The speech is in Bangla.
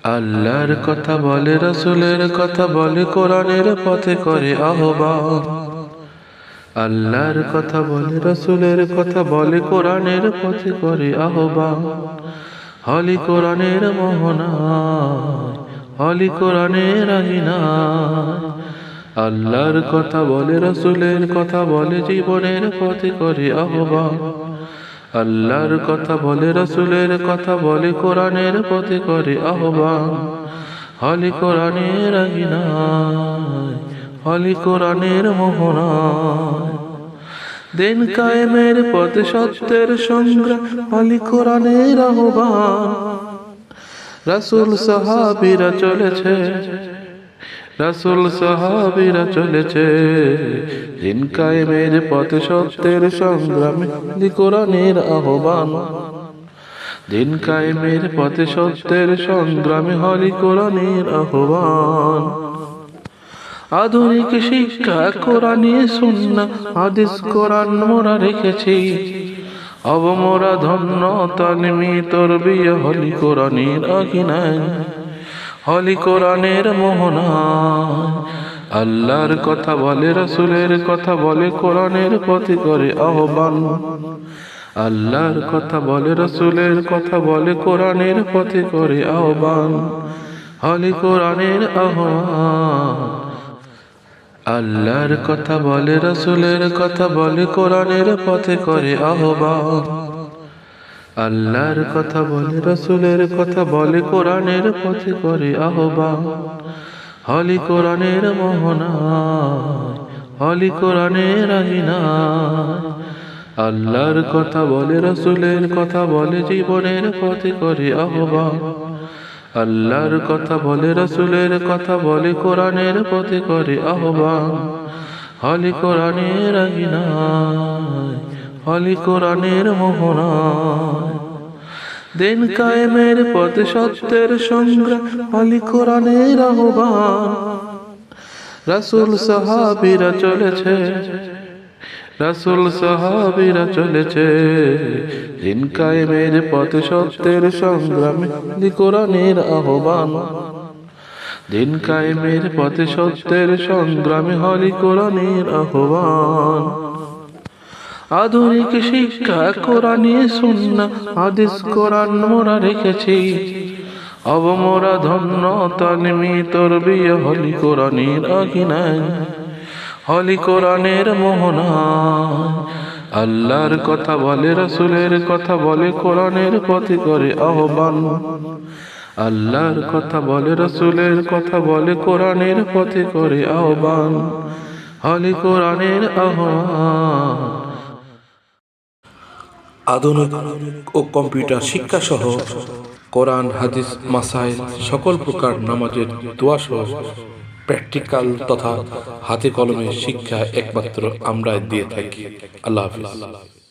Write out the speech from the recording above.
আল্লাহর কথা বলে, রাসূলের কথা বলে, কোরআনের পথে করে আহ্বান। আল্লাহর কথা বলে, রাসূলের কথা বলে, কোরআনের পথে করে আহ্বান। হলি কোরআনের মোহনায়, হলি কোরআনের আঙিনায়। আল্লাহর কথা বলে, রাসূলের কথা বলে, জীবনের পথে করে আহ্বান। আল্লাহর কথা বলে, রাসূলের কথা বলে, কোরআনের পথে করে আহ্বান। হলি কোরআনের আঙিনায়, হলি কোরআনের মোহনায়। দিন কায়েমের পথে সত্যের সংগ্রাম, হলি কোরআনের আহ্বান। রাসূল সাহাবীরা চলেছে, রাসূল সাহাবীরা চলেছে, দিন কায়েমের পথে সত্যের সংগ্রামে, হলি কোরআনের আহ্বান। দিন কায়েমের পথে সত্যের সংগ্রামে, হলি কোরআনের আহ্বান। আধুনিক শিক্ষা কোরআনী সুন্নাহ হাদিস কোরআন মোরা রেখেছি, অবমোরা ধন্য তালিমি তরবিয়া, হলি কোরআনের আঙিনায়, হলি কোরআনের মোহনায়। আল্লাহর কথা বলে, রাসূলের কথা বলে, কোরআনের পথে করে আহ্বান। আল্লাহর কথা বলে, রাসূলের কথা বলে, কোরআনের পথে করে আহ্বান। হলি কোরআনের আহ্বান। আল্লাহর কথা বলে, রাসূলের কথা বলে, কোরআনের পথে করে আহ্বান। আল্লাহর কথা বলে, রাসূলের কথা বলে, কোরআনের পথে করে আহ্বান। হলি কোরআনের মোহনায়, হলি কোরআনের আঙিনায়। আল্লাহর কথা বলে, রাসূলের কথা বলে, জীবনের পথে করে আহ্বান। আল্লাহর কথা বলে, রাসূলের কথা বলে, কোরআনের পথে করে আহ্বান। হলি কোরআনের আঙিনায়, হলি কোরআনের মোহনায়। দিন কায়েমের পথে সত্যের সংগ্রাম, হলি কোরআনের আহ্বান। রাসূল সাহাবীরা চলেছে, রাসূল সাহাবীরা চলেছে, দিন কায়েমের পথে সত্যের সংগ্রামে, হলি কোরআনের আহ্বান। দিন কায়েমের পথে সত্যের সংগ্রামে, হলি কোরআনের আহ্বান। আধুনিক শিক্ষা কোরআনী সুন্নাহ হাদিস কোরআন মোরা রেখেছি, অবমোরা ধন্য তালিমি তরবিয়া, হলি কোরআনের আঙিনায়, হলি কোরআনের মোহনায়। আল্লাহর কথা বলে, রাসূলের কথা বলে, কোরআনের পথে করে আহ্বান। আল্লাহর কথা বলে, রাসূলের কথা বলে, কোরআনের পথে করে আহ্বান। হলি কোরআনের আহ্বান। আধুনিক ও কম্পিউটার শিক্ষা সহ কোরআন, হাদিস, মাসাইল, সকল প্রকার নামাজের দোয়া সহ প্র্যাকটিক্যাল তথা হাতে কলমে শিক্ষা একমাত্র আমরা দিয়ে থাকি। আল্লাহ হাফেজ।